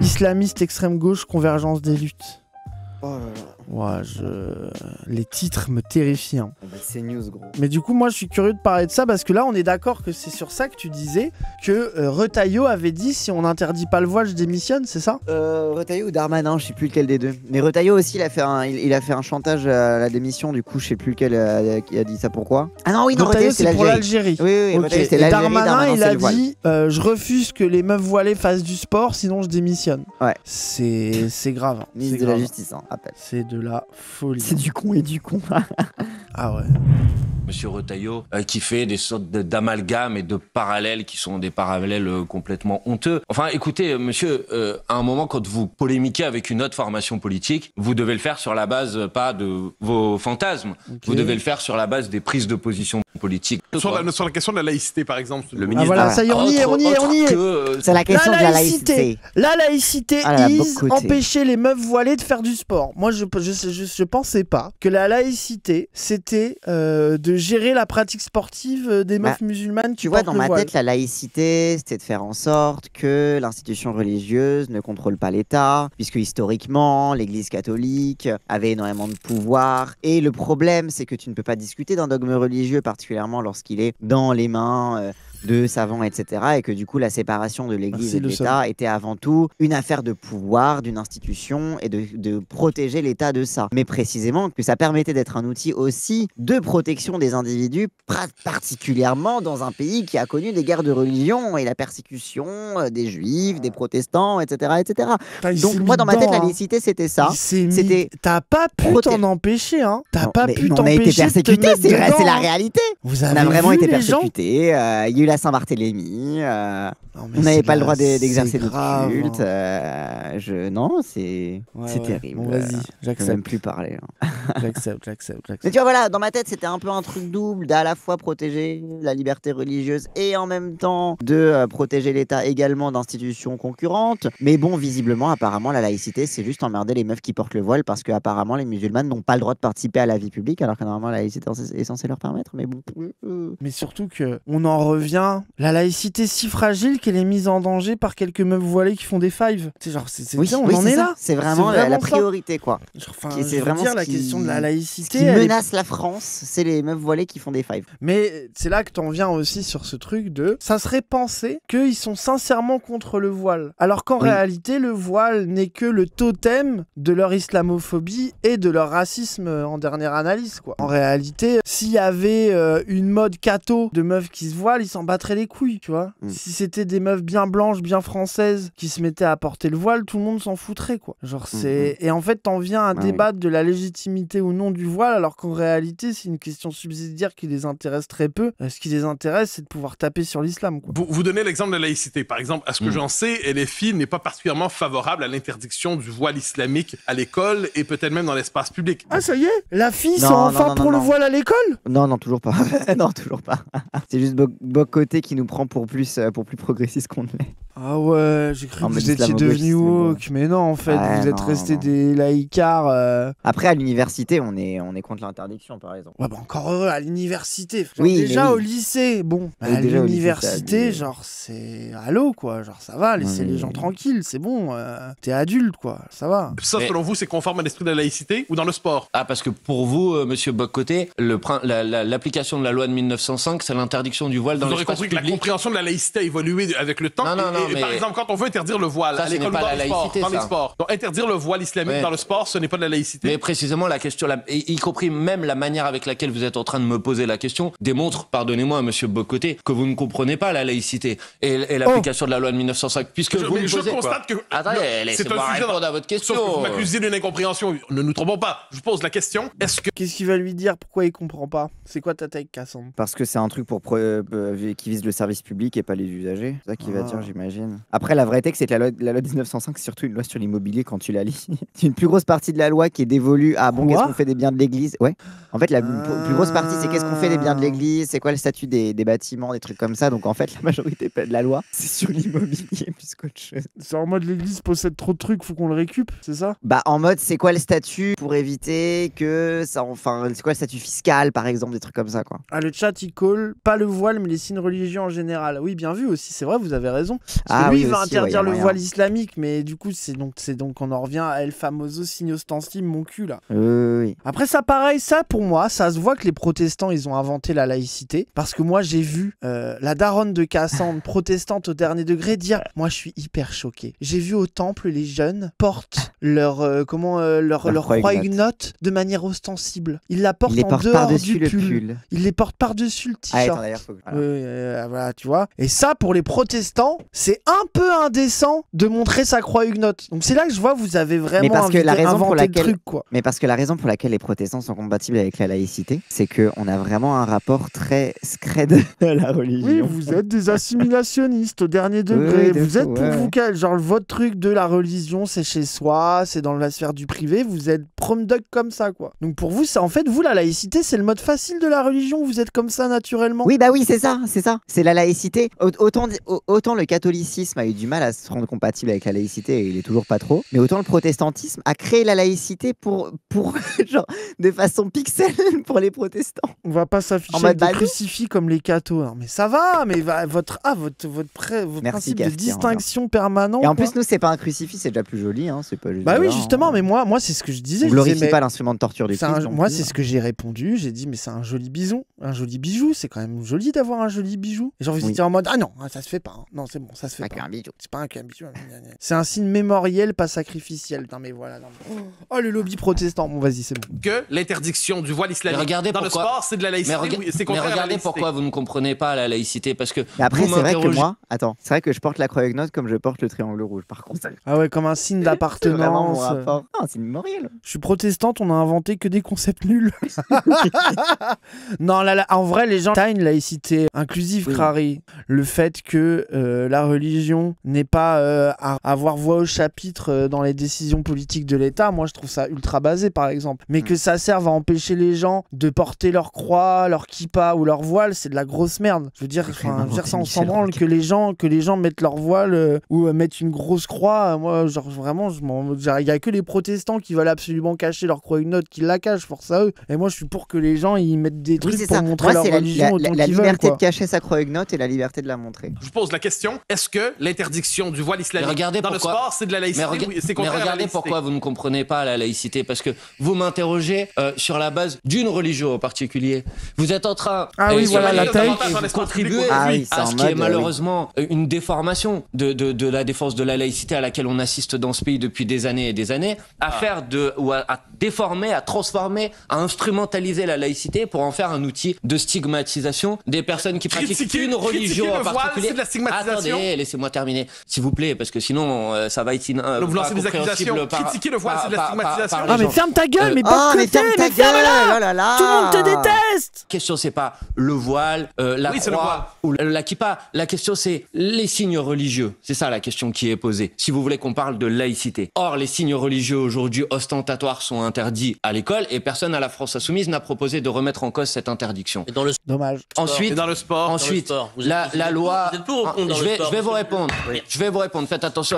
Islamiste, extrême gauche, convergence des luttes. Oh là là. Ouais, les titres me terrifient. Hein. Bah, c'est news, gros. Mais du coup, moi, je suis curieux de parler de ça parce que là, on est d'accord que c'est sur ça que tu disais que Retailleau avait dit si on n'interdit pas le voile, je démissionne, c'est ça? Retailleau ou Darmanin, je sais plus lequel des deux. Mais Retailleau aussi, il a fait un chantage à la démission, du coup, je sais plus lequel qui a dit ça pourquoi. Ah non, oui, non, Retailleau, c'est pour l'Algérie. Oui, Okay. Retailleau, c'est Et l'Algérie. Darmanin, il a dit je refuse que les meufs voilées fassent du sport, sinon je démissionne. Ouais. C'est grave. Ministre de la Justice, hein, rappelle. C'est de la folie. C'est du con et du con. Ah ouais. Monsieur Retailleau, qui fait des sortes d'amalgames et de parallèles qui sont des parallèles complètement honteux. Enfin, écoutez, monsieur, à un moment, quand vous polémiquez avec une autre formation politique, vous devez le faire sur la base, pas de vos fantasmes. Okay. Vous devez le faire sur la base des prises de position politiques. Sur la question de la laïcité, par exemple. Le ministre. Voilà, ça y est, on y est. C'est la question de la laïcité. La laïcité empêcher les meufs voilées de faire du sport. Moi, je pensais pas que la laïcité, c'était de gérer la pratique sportive des meufs musulmanes qui portent le voile. Tu vois, dans ma tête, la laïcité, c'était de faire en sorte que l'institution religieuse ne contrôle pas l'État, puisque historiquement, l'Église catholique avait énormément de pouvoir. Et le problème, c'est que tu ne peux pas discuter d'un dogme religieux, particulièrement lorsqu'il est dans les mains de savants, etc. Et que du coup, la séparation de l'Église et de l'État était avant tout une affaire de pouvoir, d'une institution et de protéger l'État de ça. Mais précisément, que ça permettait d'être un outil aussi de protection des individus, particulièrement dans un pays qui a connu des guerres de religion et la persécution des juifs, des protestants, etc. etc. Donc moi, dans ma tête, la laïcité, c'était ça. T'as pas pu t'en empêcher, hein. T'as pas pu t'empêcher. On a été persécutés, c'est la réalité. On a vraiment été persécutés. Il y a eu la Saint-Barthélemy. On n'avait pas le droit d'exercer notre culte. Non, c'est terrible. Bon, vas-y, j'accepte. Je peux même plus parler. J'accepte. Mais tu vois, voilà, dans ma tête, c'était un peu un truc double d'à la fois protéger la liberté religieuse et en même temps de protéger l'État également d'institutions concurrentes. Mais bon, visiblement, apparemment, la laïcité, c'est juste emmerder les meufs qui portent le voile parce que apparemment les musulmanes n'ont pas le droit de participer à la vie publique alors que normalement la laïcité est censée leur permettre. Mais bon. Mais surtout que on en revient, la laïcité si fragile qu'elle est mise en danger par quelques meufs voilées qui font des fives. C'est genre, on en est là. C'est vraiment la priorité, quoi. C'est vraiment la question de la laïcité. Ce qui menace la France, c'est les meufs voilées qui font des fives. Mais c'est là que t'en viens aussi sur ce truc de... Ça serait pensé qu'ils sont sincèrement contre le voile. Alors qu'en réalité, le voile n'est que le totem de leur islamophobie et de leur racisme en dernière analyse, quoi. En réalité, s'il y avait une mode catho de meufs qui se voilent, ils s'en battraient les couilles, tu vois. Si c'était des meufs bien blanches, bien françaises, qui se mettaient à porter le voile, tout le monde s'en foutrait, quoi. Genre, c'est... Et en fait, t'en viens à débattre de la légitimité ou non du voile, alors qu'en réalité, c'est une question subsidiaire qui les intéresse très peu. Ce qui les intéresse, c'est de pouvoir taper sur l'islam, quoi. Vous donnez l'exemple de la laïcité. Par exemple, à ce que j'en sais, LFI n'est pas particulièrement favorable à l'interdiction du voile islamique à l'école et peut-être même dans l'espace public. Ah, ça y est? La fille, c'est enfin pour le voile à l'école? Non, toujours pas. Non, toujours pas. C'est juste Bocoté qui nous prend pour plus progressiste qu'on ne l'est. Ah ouais, j'ai cru que vous étiez devenu woke, mais non, en fait, vous êtes restés des laïcards. Après, à l'université, on est contre l'interdiction, par exemple. Ouais, bah encore heureux, à l'université. Déjà au lycée, bon. À l'université, genre, c'est allô, quoi. Genre, ça va, laissez les gens tranquilles, c'est bon. T'es adulte, quoi, ça va. Ça, selon vous, c'est conforme à l'esprit de la laïcité ou dans le sport? Ah, parce que pour vous, monsieur Bocoté, l'application de la loi de 1905, c'est l'interdiction du voile dans l'espace public. Vous aurez compris que la compréhension de la laïcité a évolué avec le temps. Non, mais... Par exemple, quand on veut interdire le voile à l'école ou dans les sports, donc interdire le voile islamique dans le sport, ce n'est pas de la laïcité. Mais précisément, la question, y compris même la manière avec laquelle vous êtes en train de me poser la question, démontre, pardonnez-moi, monsieur Bocoté, que vous ne comprenez pas la laïcité et l'application de la loi de 1905, puisque je constate que... Attendez, laissez-moi répondre à votre question. Sauf que vous m'accusez d'une incompréhension. Ne nous trompons pas. Je pose la question, est-ce que... Qu'est-ce qu'il va lui dire? Pourquoi il comprend pas? C'est quoi ta take, Cassandre? Parce que c'est un truc qui vise le service public et pas les usagers. C'est ça qu'il va dire, j'imagine. Après, la vraie texte, c'est que la loi 1905, c'est surtout une loi sur l'immobilier quand tu la lis. C'est une plus grosse partie de la loi qui est dévolue à qu'est-ce qu'on fait des biens de l'église. Ouais. En fait, la plus grosse partie, c'est qu'est-ce qu'on fait des biens de l'église, c'est quoi le statut des bâtiments, des trucs comme ça. Donc en fait, la majorité de la loi, c'est sur l'immobilier plus qu'autre chose. C'est en mode l'église possède trop de trucs, faut qu'on le récup, c'est ça? Bah, en mode, c'est quoi le statut pour éviter que ça. Enfin, c'est quoi le statut fiscal, par exemple, des trucs comme ça, quoi. Ah, le chat, il colle pas le voile, mais les signes une religion en général. Oui, bien vu aussi, c'est vrai, vous avez raison. Parce que Ah lui, oui, il va aussi, interdire ouais, y a le moyen. voile islamique, mais du coup, c'est donc on en revient à El Famoso Signo Ostensible, mon cul, là. Oui. Après ça, pareil, ça pour moi, ça se voit que les protestants, ils ont inventé la laïcité. Parce que moi, j'ai vu la daronne de Cassandre, protestante au dernier degré, dire « Moi, je suis hyper choqué. J'ai vu au temple, les jeunes portent leur croix huguenote de manière ostensible. Ils la portent Il les en porte dehors par-dessus du le pull. pull. Ils les portent par-dessus le Ah, t-shirt. attends, d'ailleurs, faut que... voilà. Voilà, tu vois. Et ça, pour les protestants, c'est un peu indécent de montrer sa croix huguenote. Donc c'est là que je vois, vous avez vraiment parce que la raison pour inventé le laquelle- truc, quoi. Mais parce que la raison pour laquelle les protestants sont compatibles avec la laïcité, c'est qu'on a vraiment un rapport très scred à la religion. Oui, vous êtes des assimilationnistes au dernier degré. Oui, de Vous êtes fou, pour ouais. vous, genre votre truc de la religion, c'est chez soi, c'est dans la sphère du privé. Vous êtes prom duck comme ça, quoi. Donc pour vous, c'est en fait, vous, la laïcité, c'est le mode facile de la religion. Vous êtes comme ça naturellement. Oui, bah oui, c'est ça. C'est la laïcité. Autant le catholicisme a eu du mal à se rendre compatible avec la laïcité et il est toujours pas trop, mais autant le protestantisme a créé la laïcité pour genre, de façon pixel pour les protestants. On va pas s'afficher En mode, avec des bah non. crucifix comme les cathos. Non, mais ça va, mais votre Merci, principe de Castien, distinction permanent. Et en quoi. plus, nous, c'est pas un crucifix, c'est déjà plus joli. Hein, c'est pas juste Bah oui, voilà, justement, hein. mais moi c'est ce que je disais. On Je disais, glorifie mais pas l'instrument de torture du c'est Christ. un- non moi, plus, c'est hein. ce que j'ai répondu. J'ai dit, mais c'est un joli bison, un joli bijou. C'est quand même joli d'avoir un joli bijou. Et genre, vous Oui. étiez en mode, ah non, ça se fait pas. Hein. Non, c'est bon, ça se fait Pas pas. qu'un bijou. C'est pas qu'un bijou. C'est un signe mémoriel, pas sacrificiel. Non, mais voilà. Non, mais... Oh, le lobby protestant. Bon, vas-y, c'est bon. Que l'interdiction du voile islamique Mais regardez dans pourquoi- le sport, c'est de la laïcité. Oui, c'est Mais contraire à la regardez laïcité. pourquoi vous ne comprenez pas la laïcité. Parce que Mais après, vous c'est vrai que m'interrogez- moi, attends, c'est vrai que je porte la croix huguenote comme je porte le triangle rouge, par contre. Ah ouais, comme un signe C'est vraiment mon d'appartenance. rapport. Non, c'est mémoriel. Je suis protestante, on a inventé que des concepts nuls. Non, en vrai, les gens, t'as une laïcité inclusive, Oui. Crary. Le fait que la religion n'ait pas à avoir voix au chapitre dans les décisions politiques de l'État, moi je trouve ça ultra basé, par exemple. Mais que ça serve à empêcher les gens de porter leur croix, leur kippa ou leur voile, c'est de la grosse merde. Je veux dire, ça, on s'en branle que les gens mettent leur voile ou mettent une grosse croix. Moi, genre vraiment, il y a que les protestants qui veulent absolument cacher leur croix huguenote qui la cachent, force à eux. Et moi, je suis pour que les gens ils mettent des Oui, trucs c'est pour ça. montrer Moi, leur c'est religion autant la qu'ils veulent. liberté Quoi. de cacher sa croix huguenote et la liberté de la montrer. Je vous pose la question, est-ce que l'interdiction du voile islamique regardez dans pourquoi- le sport, c'est de la laïcité? Mais, Oui, c'est mais contraire à la regardez laïcité. pourquoi vous ne comprenez pas la laïcité. Parce que vous m'interrogez sur la base d'une religion en particulier. Vous êtes en train Ah oui, et voilà, sur la laquelle taille. vous contribuez Ah oui, c'est à en ce qui est mode, malheureusement une déformation de la défense de la laïcité à laquelle on assiste dans ce pays depuis des années et des années, à déformer, à transformer, à instrumentaliser la laïcité pour en faire un outil de stigmatisation des personnes qui pratiquent Critiquer- une religion critiquer en le voile, particulier. c'est de la stigmatisation. Attendez, laissez-moi terminer, s'il vous plaît, parce que sinon ça va être Vous lancez des accusations. Critiquer le voile, c'est de la stigmatisation. Ah, mais ferme ta gueule, mais Oh, pas de mais côté, ferme ta mais gueule, ferme-la. oh là là. Tout le monde te déteste. La question, c'est pas le voile, la Oui, c'est le voile. croix ou la kippa. La question, c'est les signes religieux. C'est ça la question qui est posée. Si vous voulez qu'on parle de laïcité. Or, les signes religieux aujourd'hui ostentatoires sont interdits à l'école et personne à la France insoumise n'a proposé de remettre en cause cette interdiction. Et dans le sport, Dommage. Ensuite, Et dans le sport, ensuite, dans le sport, vous êtes- la loi. vous êtes pour ou contre dans je le vais, sport, je vais vous monsieur répondre. Oui. Je vais vous répondre. Faites attention.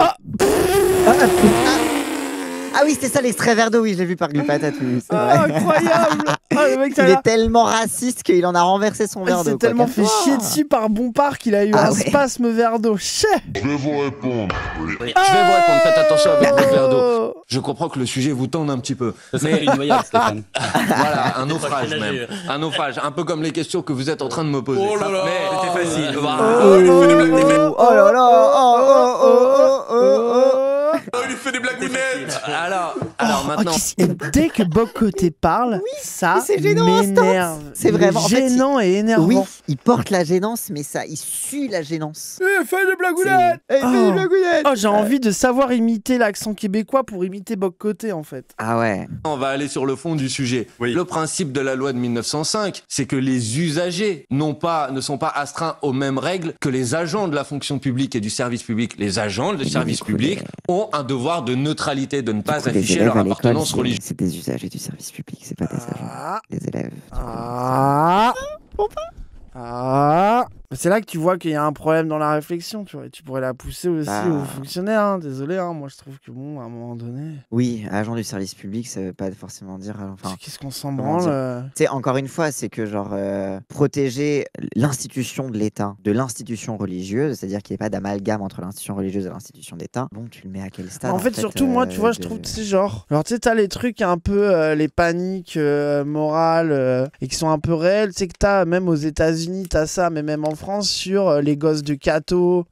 Ah oui, c'est ça l'extrait verre d'eau, oui, je l'ai vu par Glupatatu. C'est Ah, vrai. incroyable. Ah, le mec, ça a Il l'air- est tellement raciste qu'il en a renversé son il verre d'eau. s'est tellement quoi. fait chier dessus par Bompard qu'il a eu Ah un ouais. spasme verre d'eau. Chais. Je vais vous répondre. Faites attention avec votre verre d'eau. Je comprends que le sujet vous tende un petit peu. Mais une noyade, Stéphane. voilà, un naufrage Faut pas même. nager. Un naufrage, un peu comme les questions que vous êtes en train de me poser. Oh là là, Mais c'était facile. Voilà. Oh, oh là là, Oh, il lui fait des blagounettes. Alors Oh, maintenant. dès que Boc Côté parle, ça mais c'est gênant, m'énerve. Stans. C'est Il est vraiment- en fait, gênant et énervant. Oui, il porte la gênance, mais ça, il suit la gênance. Fais des blagounettes. Eh, il fait des blagounettes. Oh, j'ai envie de savoir imiter l'accent québécois pour imiter Boc Côté en fait. Ah ouais. On va aller sur le fond du sujet. Oui. Le principe de la loi de 1905, c'est que les usagers ne sont pas astreints aux mêmes règles que les agents de la fonction publique et du service public. Les agents du service beaucoup public de- ont un devoir de neutralité, de ne pas Beaucoup des afficher élèves leur à l'école, appartenance religieuse. c'est des usagers du service public, c'est pas des agents. Ah. Les élèves. Ah. Ah. C'est là que tu vois qu'il y a un problème dans la réflexion, tu vois. Et tu pourrais la pousser aussi aux fonctionnaires, hein. Désolé, hein. Moi je trouve que bon, à un moment donné... Oui, agent du service public, ça veut pas forcément dire... Enfin, qu'est-ce qu'on s'en branle Tu sais, encore une fois, c'est que genre protéger l'institution de l'État de l'institution religieuse, c'est-à-dire qu'il n'y ait pas d'amalgame entre l'institution religieuse et l'institution d'État. Bon, tu le mets à quel stade? En fait, surtout, moi, tu vois, je trouve, tu sais, genre, tu sais, t'as les trucs un peu, les paniques morales et qui sont un peu réelles. Tu sais que t'as, même aux États-Unis, t'as ça, mais même en France, sur les gosses de cathos,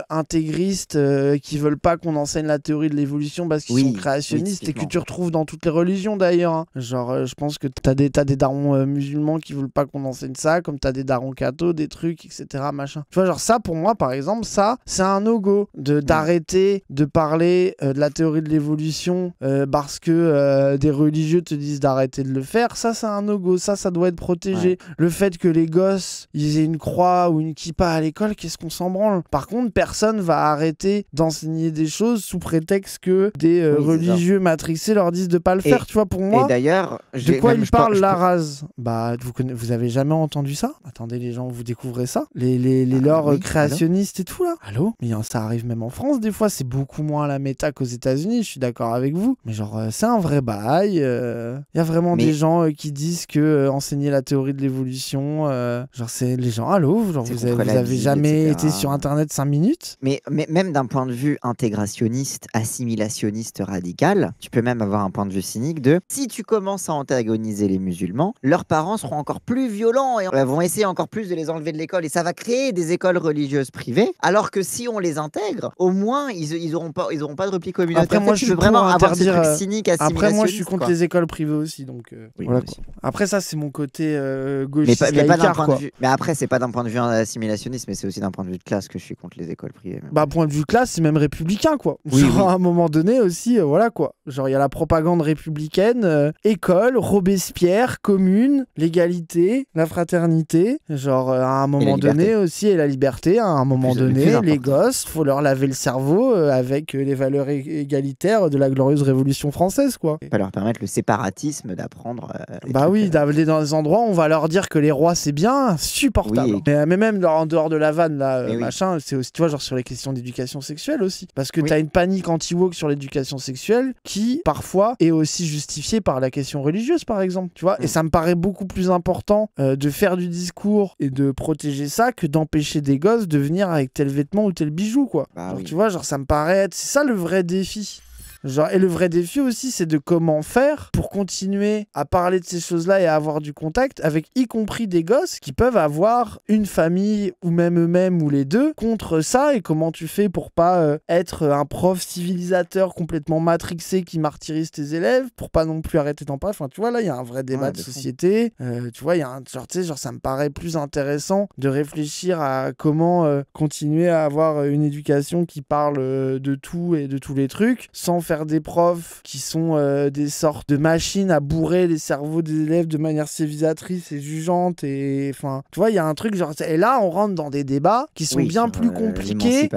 intégristes, qui veulent pas qu'on enseigne la théorie de l'évolution parce qu'ils sont créationnistes et que tu retrouves dans toutes les religions d'ailleurs. Hein. Genre, je pense que t'as des darons musulmans qui veulent pas qu'on enseigne ça, comme t'as des darons cathos, des trucs, etc. Machin. Tu vois, genre, ça, pour moi, par exemple, ça, c'est un no-go d'arrêter de parler de la théorie de l'évolution parce que des religieux te disent d'arrêter de le faire. Ça, c'est un no-go. Ça doit être protégé. Ouais. Le fait que les gosses, ils aient une croix ou une kippa à l'école, qu'est-ce qu'on s'en branle? Par contre, personne va arrêter d'enseigner des choses sous prétexte que des religieux matrixés leur disent de pas le faire. Tu vois, pour moi, et d'ailleurs, de quoi ils parlent, la rase? Bah, vous avez jamais entendu ça? Attendez, les gens, vous découvrez ça? Les lores créationnistes et tout, là? Allô? Mais ça arrive même en France, des fois. C'est beaucoup moins la méta qu'aux États-Unis, je suis d'accord avec vous. Mais genre, c'est un vrai bail. Il y a vraiment des gens qui disent que enseigner la théorie de l'évolution, genre, c'est les gens, allô? Genre, vous avez jamais été sur Internet 5 minutes? Mais même d'un point de vue intégrationniste, assimilationniste radical, tu peux même avoir un point de vue cynique de si tu commences à antagoniser les musulmans, leurs parents seront encore plus violents et vont essayer encore plus de les enlever de l'école et ça va créer des écoles religieuses privées, alors que si on les intègre, au moins ils auront pas de repli communautaire. Après, moi, je suis vraiment avoir ces trucs cyniques, après, moi, je suis contre les écoles privées aussi, donc voilà. Après, ça, c'est mon côté gauchiste. Mais pas d'un point de vue. Mais après, c'est pas d'un point de vue assimilationniste, mais c'est aussi d'un point de vue de classe que je suis contre les écoles privées. Même. Bah, point de vue classe, c'est même républicain, quoi. Genre, à un moment donné aussi, voilà quoi. Genre, il y a la propagande républicaine, école, Robespierre, commune, l'égalité, la fraternité. Genre, à un moment donné aussi, et la liberté. À un moment donné, les gosses, faut leur laver le cerveau avec les valeurs égalitaires de la glorieuse Révolution française, quoi. Pas leur permettre le séparatisme d'apprendre. Bah oui, d'aller dans des endroits où on va leur dire que les rois c'est bien, supportable. Oui. Mais même en dehors de la vanne, là, machin, c'est aussi, tu vois, genre sur les questions d'éducation sexuelle aussi. Parce que t'as une panique anti-woke sur l'éducation sexuelle qui, parfois, est aussi justifiée par la question religieuse, par exemple. Tu vois, et ça me paraît beaucoup plus important de faire du discours et de protéger ça que d'empêcher des gosses de venir avec tel vêtement ou tel bijou, quoi. Bah genre, tu vois, genre ça me paraît être... C'est ça le vrai défi. Genre, et le vrai défi aussi, c'est de comment faire pour continuer à parler de ces choses-là et à avoir du contact avec y compris des gosses qui peuvent avoir une famille ou même eux-mêmes ou les deux contre ça, et comment tu fais pour pas être un prof civilisateur complètement matrixé qui martyrise tes élèves pour pas non plus arrêter d'en parler. Enfin, tu vois, là, il y a un vrai débat de société. Tu vois, il y a un genre, tu sais, genre, ça me paraît plus intéressant de réfléchir à comment continuer à avoir une éducation qui parle de tout et de tous les trucs sans faire des profs qui sont des sortes de machines à bourrer les cerveaux des élèves de manière civilisatrice et jugeante, et enfin tu vois, il y a un truc genre, et là on rentre dans des débats qui sont bien plus compliqués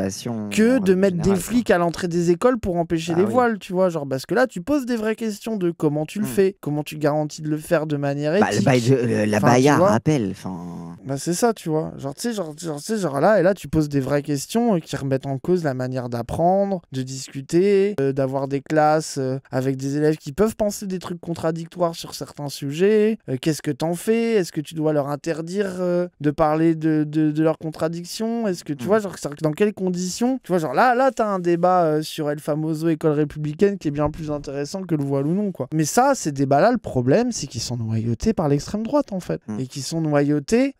que de mettre des flics à l'entrée des écoles pour empêcher les voiles, tu vois, genre, parce que là tu poses des vraies questions de comment tu le fais, comment tu garantis de le faire de manière éthique. La Baïa rappelle, bah c'est ça, tu vois, genre tu sais, genre là, et là tu poses des vraies questions qui remettent en cause la manière d'apprendre, de discuter, d'avoir des classes avec des élèves qui peuvent penser des trucs contradictoires sur certains sujets. Qu'est-ce que t'en fais? Est-ce que tu dois leur interdire de parler de leurs contradictions? Est-ce que tu vois, genre, dans quelles conditions? Tu vois, genre là t'as un débat sur El Famoso école républicaine qui est bien plus intéressant que le voile ou non, quoi. Mais ça, ces débats-là, le problème, c'est qu'ils sont noyautés par l'extrême droite, en fait. Et qu'ils sont noyautés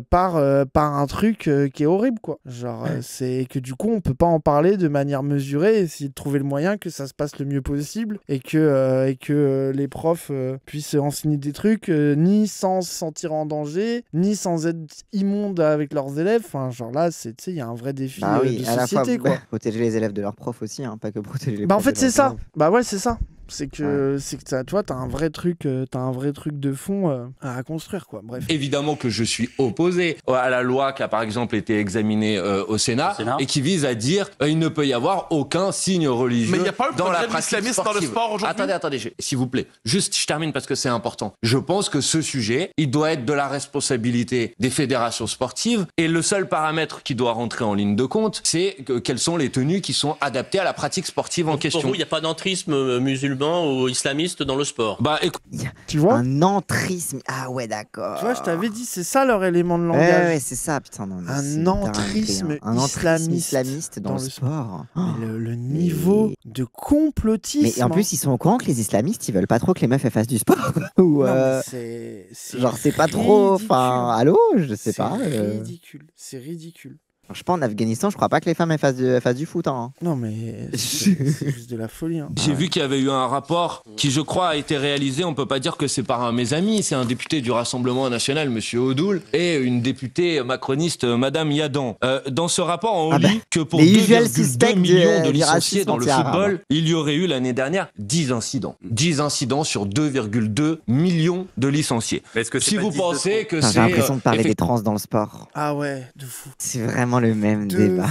par un truc qui est horrible, quoi. Genre, c'est que du coup, on peut pas en parler de manière mesurée et essayer de trouver le moyen que ça se passe le mieux possible et que les profs puissent enseigner des trucs ni sans se sentir en danger, ni sans être immondes avec leurs élèves. Enfin, genre là, tu sais, il y a un vrai défi de société, quoi. Protéger les élèves de leurs profs aussi, hein, pas que protéger les profs. En fait, c'est ça. Bah ouais, c'est ça. C'est que toi, t'as un vrai truc de fond à construire, quoi. Bref. Évidemment que je suis opposé à la loi qui a par exemple été examinée au Sénat et qui vise à dire il ne peut y avoir aucun signe religieux Mais il n'y a pas un dans la problème pratique islamiste dans le sportive. sport aujourd'hui? Attendez, s'il vous plaît. Juste, je termine parce que c'est important. Je pense que ce sujet, il doit être de la responsabilité des fédérations sportives et le seul paramètre qui doit rentrer en ligne de compte, c'est quelles sont les tenues qui sont adaptées à la pratique sportive en question. Pour vous, il n'y a pas d'entrisme musulman ou islamiste dans le sport? Bah, écoute, Tu vois? Un entrisme. Ah ouais, d'accord. Tu vois, je t'avais dit, c'est ça leur élément de Ouais, langage. ouais, c'est ça, putain. Non, mais c'est Un entrisme dingue, un entrisme islamiste dans le sport. Mais le niveau de complotisme. Mais en plus, ils sont au courant que les islamistes, ils veulent pas trop que les meufs elles fassent du sport. Ou, Non, mais genre, c'est pas trop. Enfin, allô, je sais pas. C'est ridicule. C'est ridicule. Je pense en Afghanistan, je crois pas que les femmes elles fassent du foot. Hein. Non, mais c'est juste de la folie. Hein. j'ai vu qu'il y avait eu un rapport qui, je crois, a été réalisé. On peut pas dire que c'est par un de mes amis. C'est un député du Rassemblement national, Monsieur Odoul, et une députée macroniste, Madame Yadan. Dans ce rapport, on lit que pour les usual 2,2 suspects millions de du licenciés racisme dans le anti-arabe. football, il y aurait eu l'année dernière 10 incidents. 10 incidents sur 2,2 millions de licenciés. Mais est-ce que c'est Si pas vous 10 de pensez trop que Putain, c'est... j'ai l'impression de parler des trans dans le sport. Ah ouais, de fou. C'est vraiment le même De débat.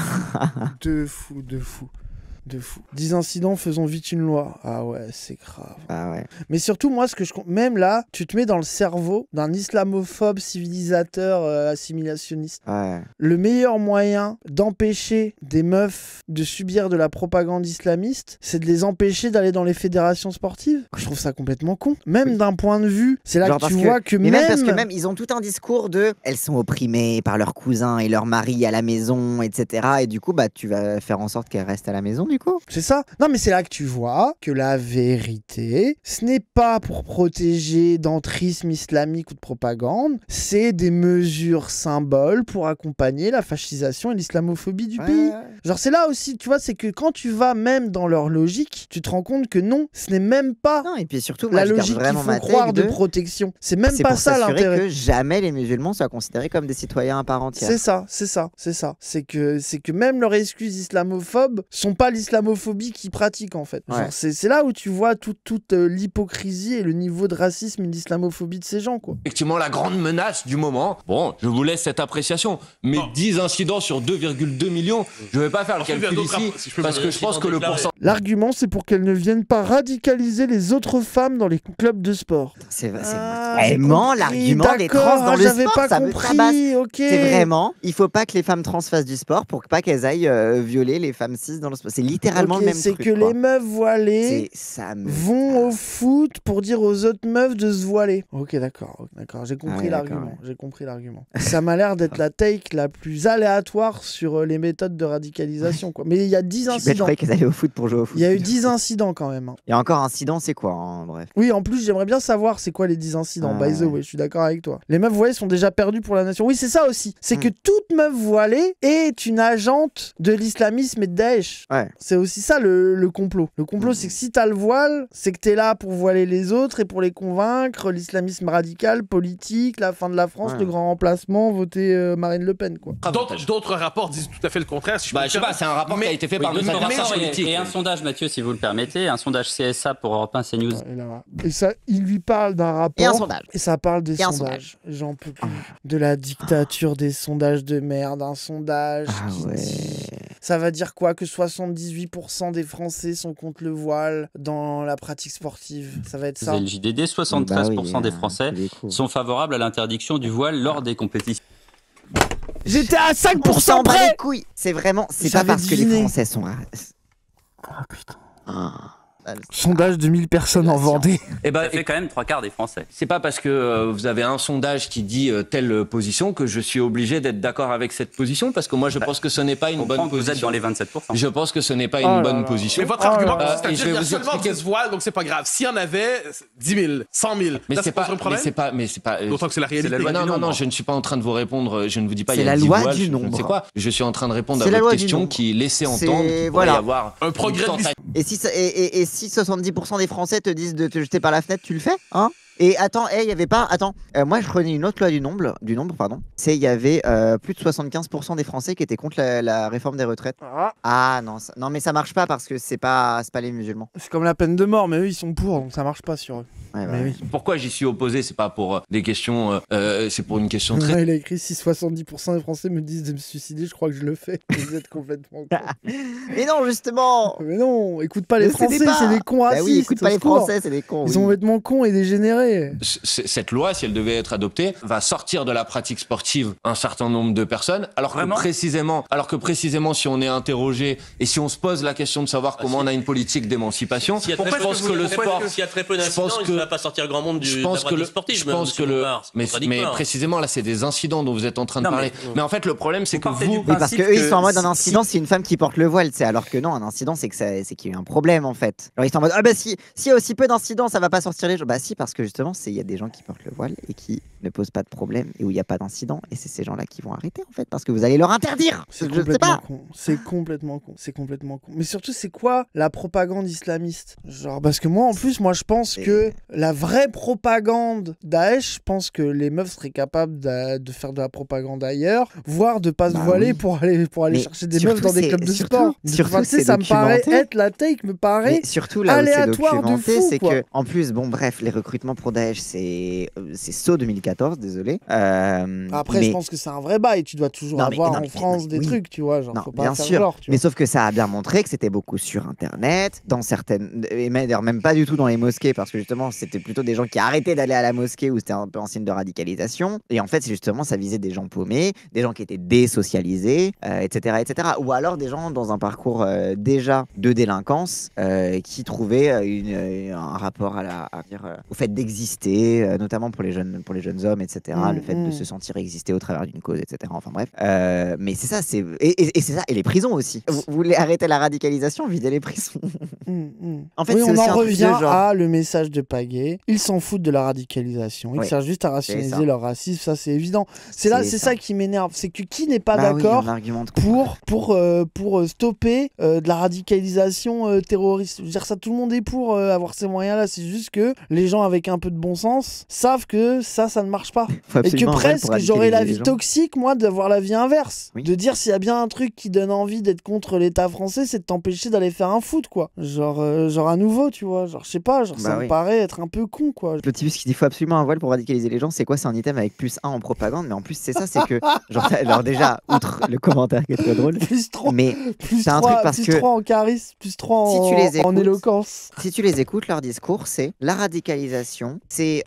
De fou, de fou. De fou. 10 incidents, faisons vite une loi. Ah ouais, c'est grave. Ah ouais. Mais surtout, moi, même là, tu te mets dans le cerveau d'un islamophobe civilisateur assimilationniste. Ouais. Le meilleur moyen d'empêcher des meufs de subir de la propagande islamiste, c'est de les empêcher d'aller dans les fédérations sportives. Je trouve ça complètement con. Même d'un point de vue, c'est là Genre que tu parce vois que mais même... parce que même ils ont tout un discours de elles sont opprimées par leurs cousins et leurs maris à la maison, etc. Et du coup, bah tu vas faire en sorte qu'elles restent à la maison du coup. C'est ça. Non, mais c'est là que tu vois que la vérité, ce n'est pas pour protéger d'entrisme islamique ou de propagande, c'est des mesures symboles pour accompagner la fascisation et l'islamophobie du pays. Genre, c'est là aussi, tu vois, c'est que quand tu vas même dans leur logique, tu te rends compte que non, ce n'est même pas Non, et puis surtout, moi, la je garde logique qu'il vraiment faut ma croire tête de protection. C'est même c'est pas pour ça s'assurer l'intérêt. que jamais les musulmans soient considérés comme des citoyens à part entière. C'est ça. C'est que même leurs excuses islamophobes sont pas l'islamophobie qu'ils pratiquent en fait. Genre, Ouais. c'est là où tu vois toute l'hypocrisie et le niveau de racisme et d'islamophobie de ces gens quoi. Effectivement, la grande menace du moment. Bon, je vous laisse cette appréciation. Mais 10 incidents sur 2,2 millions, je vais pas faire le Ensuite, il y a calcul d'autres ici, rapports, si je peux parce me que je pense que le déclarer. pourcentage... L'argument c'est pour qu'elles ne viennent pas radicaliser les autres femmes dans les clubs de sport. C'est Ah, vraiment j'ai compris, l'argument des trans d'accord, dans le j'avais sport. pas Ça me tabasse. compris, ok. C'est vraiment, il faut pas que les femmes trans fassent du sport pour pas qu'elles aillent violer les femmes cis dans le sport. C'est littéralement Ok, le même c'est truc. que quoi. les meufs voilées Ça me vont au foot pour dire aux autres meufs de se voiler. Ok, d'accord, j'ai compris ouais, l'argument. d'accord, J'ai compris l'argument. Ça m'a l'air d'être la take la plus aléatoire sur les méthodes de radicalisation, quoi. Mais il y a 10 Je incidents. croyais qu'elles allaient au foot pour jouer au foot. Il y a eu 10 incidents quand même. Hein. Et encore incident, c'est quoi hein, bref. Oui, en plus, j'aimerais bien savoir c'est quoi les 10 incidents. Ah, By the ouais. way, je suis d'accord avec toi. Les meufs voilées sont déjà perdues pour la nation. Oui, c'est ça aussi. C'est Mm. que toute meuf voilée est une agente de l'islamisme et de Daesh. Ouais. C'est aussi ça le complot. Le complot, c'est que si t'as le voile, c'est que t'es là pour voiler les autres et pour les convaincre. L'islamisme radical, politique, la fin de la France, Ouais. le grand remplacement, voter Marine Le Pen, quoi. D'autres rapports disent tout à fait le contraire. Si je Bah, peux je sais me pas, c'est un rapport qui a été fait par Oui, deux d'autres adversaires rapports politiques. et un sondage, Mathieu, si vous le permettez, un sondage CSA pour Europe 1 CNews. Et ça, il lui parle d'un rapport. Et un sondage. Et ça parle des Et un sondages. J'en peux plus. De la dictature des sondages de merde. Un sondage Ah qui ouais. dit... Ça va dire quoi? Que 78% des Français sont contre le voile dans la pratique sportive. Ça va être ça? C'est le JDD, 73% Bah oui, des Français tous les coups. sont favorables à l'interdiction du voile lors des compétitions. J'étais à 5% On s'en bat près. les couilles. C'est vraiment, c'est pas J'avais parce que les deviné. Français sont. Ah putain. Ah. Sondage de 1000 personnes en Vendée. Eh ben, Ça fait quand même 3/4 des Français. c'est pas parce que vous avez un sondage qui dit telle position que je suis obligé d'être d'accord avec cette position, parce que moi je pense que ce n'est pas une bonne Comprends que vous êtes position. dans les 27%. Je pense que ce n'est pas Oh une là bonne là. position. Mais votre Oh argument, là là. c'est-à-dire Et je qu'il vais y a vous seulement expliquer- 10 voiles, donc c'est pas grave. S'il y en avait 10 000, 100 000, Mais là, c'est ça poserait pas, un problème. mais c'est pas. D'autant que c'est la réalité. la loi non, du non, nombre. non, je ne suis pas en train de vous répondre. Je ne vous dis pas il C'est y a la 10 loi voiles, du je ne sais nombre. quoi. Je suis en train de répondre à C'est la votre loi du question nombre. qui laissait C'est- entendre qu'il pourrait voilà. y avoir Un progrès une de tentative. Et si 70% des Français te disent de te jeter par la fenêtre, tu le fais hein? Et attends, il y avait pas. Attends, moi je prenais une autre loi du nombre, pardon. Il y avait plus de 75% des Français qui étaient contre la réforme des retraites. Ah non, non mais ça marche pas parce que c'est pas les musulmans. C'est comme la peine de mort, mais eux ils sont pour, donc ça marche pas sur eux. Ouais, Mais oui. Pourquoi j'y suis opposé? C'est pas pour des questions, c'est pour une question très. Ouais, il a écrit si 70% des Français me disent de me suicider, je crois que je le fais. Vous êtes complètement con. Mais non, justement. Mais non, écoute pas les Ne cédez Français, pas. c'est des cons Bah racistes. oui, écoute pas au les secours. Français, c'est des cons. Ils oui. sont complètement cons et dégénérés. Cette loi, si elle devait être adoptée, va sortir de la pratique sportive un certain nombre de personnes, alors que précisément, si on est interrogé et si on se pose la question de savoir comment on a une politique d'émancipation, S'il y a je pense que le sport, s'il y a très peu d'incidents, il ne va pas sortir grand monde de la pratique sportive. je pense que mais précisément là, c'est des incidents dont vous êtes en train de parler. Mais en fait, le problème, c'est que vous, Oui, parce que eux, ils sont en mode un incident, c'est une femme qui porte le voile, alors que non, un incident, c'est qu'il y a eu un problème en fait. Alors ils sont en mode ah bah si, s'il y a aussi peu d'incidents, ça va pas sortir les gens. Bah si, parce que justement, il y a des gens qui portent le voile et qui ne posent pas de problème et où il n'y a pas d'incident, et c'est ces gens-là qui vont arrêter en fait, parce que vous allez leur interdire. C'est Je sais pas. con. C'est complètement con. C'est complètement con. Mais surtout, c'est quoi la propagande islamiste? Genre, parce que moi, en plus, je pense que la vraie propagande Daesh, je pense que les meufs seraient capables de faire de la propagande ailleurs, voire de pas se voiler pour aller Mais chercher des meufs dans des clubs de surtout- sport. surtout Enfin, tu sais, c'est ça me paraît documenté. être la take, me paraît Mais surtout là où c'est aléatoire de documenté, fou, c'est quoi. que en plus, bon bref, les recrutements pour Daesh, c'est saut 2014, désolé. Après, mais... je pense que c'est un vrai bail. Tu dois toujours avoir en France des oui. trucs, tu vois. Genre, Non, faut pas bien faire sûr. genre, tu Mais vois. sauf que ça a bien montré que c'était beaucoup sur Internet, dans certaines, et d'ailleurs même pas du tout dans les mosquées, parce que justement c'était plutôt des gens qui arrêtaient d'aller à la mosquée où c'était un peu un signe de radicalisation. Et en fait, c'est justement ça visait des gens paumés, des gens qui étaient désocialisés, etc., etc. Ou alors des gens dans un parcours déjà de délinquance qui trouvaient un rapport au fait d'exister, notamment pour les jeunes hommes, etc. Le fait de se sentir exister au travers d'une cause, etc. Enfin bref. Mais c'est ça, et c'est ça, et les prisons aussi. Vous voulez arrêter la radicalisation, videz les prisons. En fait, oui, c'est on aussi en un truc de revient genre. à le message de Pagaye. Ils s'en foutent de la radicalisation. Ils Oui, cherchent juste à ça. rationaliser leur racisme. Ça, c'est évident. C'est ça qui m'énerve. C'est que qui n'est pas Bah oui, d'accord un argument de pour stopper de la radicalisation terroriste. Je veux dire, ça, tout le monde est pour avoir ces moyens-là. C'est juste que les gens avec un peu de bon sens savent que ça ne marche pas. Faut Et que absolument presque pour j'aurais la radicaliser vie les gens. toxique, moi, d'avoir la vie inverse. Oui. De dire s'il y a bien un truc qui donne envie d'être contre l'État français, c'est de t'empêcher d'aller faire un foot, quoi. Genre à nouveau, tu vois. Genre, je sais pas, genre, ça Bah me oui. paraît être un peu con, quoi. Le type qui dit faut absolument un voile pour radicaliser les gens, c'est quoi? C'est un item avec plus 1 en propagande, mais en plus c'est ça, c'est que genre déjà, outre le commentaire qui est très drôle, Plus 3, mais plus c'est un 3, truc parce plus que 3 en charisme, plus 3 si en, tu les en écoutes, éloquence. si tu les écoutes, leur discours, c'est la radicalisation, c'est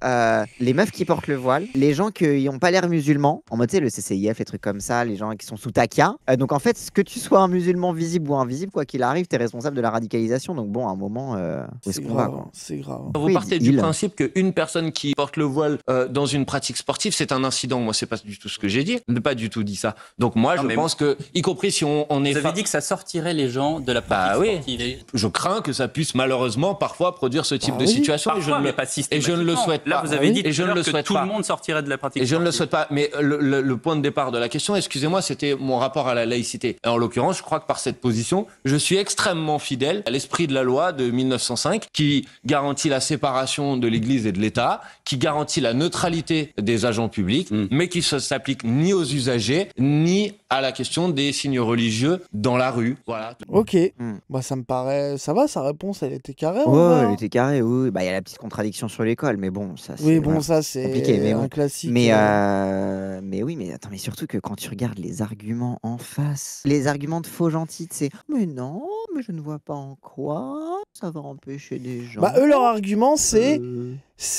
les meufs qui portent le voile, les gens qui n'ont pas l'air musulmans, en mode, tu sais, le CCIF, les trucs comme ça, les gens qui sont sous taquia. Donc en fait, que tu sois un musulman visible ou invisible, quoi qu'il arrive, t'es responsable de la radicalisation. Donc bon, à un moment, où est-ce C'est qu'on va, grave, quoi. c'est grave. Vous partez du principe qu'une personne qui porte le voile dans une pratique sportive, c'est un incident. Moi, c'est pas du tout ce que j'ai dit. Je n'ai pas du tout dit ça. Donc moi, je pense que, y compris si on est... Vous avez dit que ça sortirait les gens de la pratique Bah oui. sportive. Je crains que ça puisse malheureusement parfois produire ce type Bah de oui. situation. Parfois, mais pas et je ne le systématiquement. souhaite pas. Là, vous avez dit et je ne le souhaite tout pas. le monde sortirait de la pratique Et je ne le sportive. souhaite pas. Mais le point de départ de la question, excusez-moi, c'était mon rapport à la laïcité. Et en l'occurrence, je crois que par cette position, je suis extrêmement fidèle à l'esprit de la loi de 1905 qui garantit la séparation de l'Église et de l'État, qui garantit la neutralité des agents publics, mais qui ne s'applique ni aux usagers, ni à la question des signes religieux dans la rue. Voilà. Ok, Hmm. bah ça me paraît... Ça va, sa réponse, elle était carrée, en Ouais, vrai, elle hein. était carrée, oui. Bah, il y a la petite contradiction sur l'école, mais bon, ça c'est. Oui, bon, voilà. ça, c'est compliqué, mais un bon. classique. Mais oui, mais attends, mais surtout que quand tu regardes les arguments en face, les arguments de faux gentils, c'est mais non, mais je ne vois pas en quoi ça va empêcher des gens. Bah, eux, leur argument, c'est...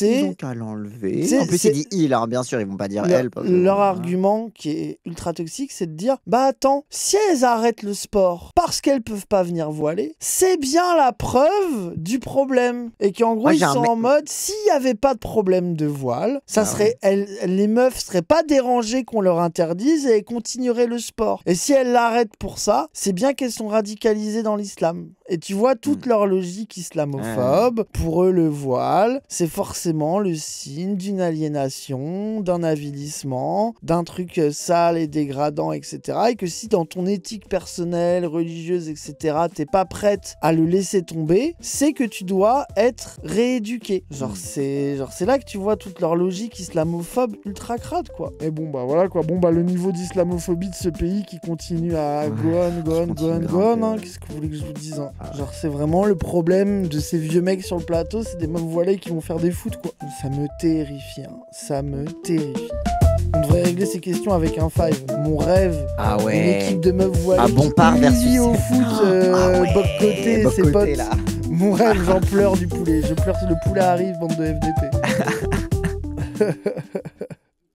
Ils ont qu'à l'enlever. c'est- En plus, c'est- il dit il, alors bien sûr, ils vont pas dire Leur, elle. parce que, leur voilà. argument qui est ultra toxique, c'est de dire bah attends, si elles arrêtent le sport parce qu'elles peuvent pas venir voiler, c'est bien la preuve du problème. Et qu'en gros, Moi, ils j'ai un sont mec- en mode s'il y avait pas de problème de voile, ça Ah serait les meufs seraient pas dérangées qu'on leur interdise et elles continueraient le sport. Et si elles l'arrêtent pour ça, c'est bien qu'elles sont radicalisées dans l'islam. Et tu vois toute leur logique islamophobe. Pour eux, le voile, c'est forcément le signe d'une aliénation, d'un avilissement, d'un truc sale et dégradant, etc. Et que si dans ton éthique personnelle, religieuse, etc., t'es pas prête à le laisser tomber, c'est que tu dois être rééduqué. Genre c'est là que tu vois toute leur logique islamophobe ultra crade, quoi. Et bon, bah voilà, quoi. Bon, bah le niveau d'islamophobie de ce pays qui continue à go on, hein. Qu'est-ce que vous voulez que je vous dise, hein. Genre, c'est vraiment le problème de ces vieux mecs sur le plateau, c'est des meufs voilées qui vont faire des foot, quoi. Ça me terrifie, hein. Ça me terrifie. On devrait régler ces questions avec un five. Mon rêve, une équipe de meufs voilées qui au foot, Boc Côté et ses potes. Là. Mon rêve, j'en pleure du poulet. Je pleure si le poulet arrive, bande de FDP.